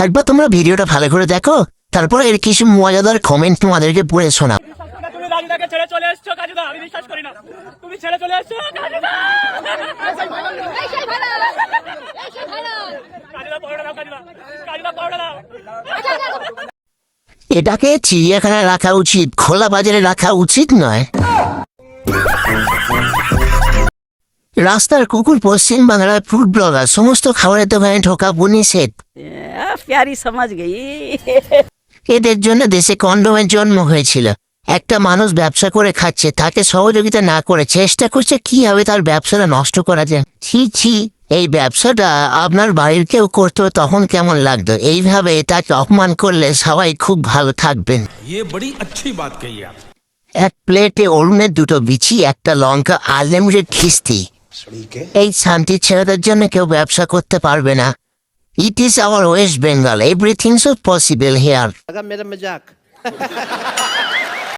একবার তোমরা ভিডিওটা ভালো করে দেখো, তারপর এর কিছু মজাদার কমেন্ট তোমাদেরকে পড়ে শোনা। তুমি রাজুদাকে ছেড়ে চলে এসছো কাজুদা, আমি বিশ্বাস করি না। তুমি ছেড়ে চলে এসছো কাজুদা। কাজুদা পড়ে দাও, কাজুদা পড়ে দাও। এটাকে চিড়িয়াখানায় রাখা উচিত, খোলা বাজারে রাখা উচিত নয়। রাস্তার কুকুর পশ্চিম বাংলার ফুড ব্লগার, সমস্ত খাবারের দোকানে ঢোকা নিষেধ। प्यारी समझ गई। এদের জন্য দেশে কন্ডোমের জন্ম হয়েছিল। একটা মানুষ ব্যবসা করে খাচ্ছে, তাকে সহযোগিতা না করে চেষ্টা করছে কিভাবে তার ব্যবসাটা নষ্ট করা যায়। ছি ছি, এই ব্যবসাটা আপনার বাড়ির কেউ করতো তখন কেমন লাগতো? এইভাবে তাকে অপমান করলে সবাই খুব ভালো থাকবেন। ये बड़ी अच्छी बात कही आप। এক প্লেটে অরুণের দুটো বিচি, একটা লঙ্কা, আনলিমিটেড খিস্তি। এই শান্তি ছেলেদের জন্য কেউ ব্যবসা করতে পারবে না। It is our West Bengal, everything is possible here. लगा मेरा मजाक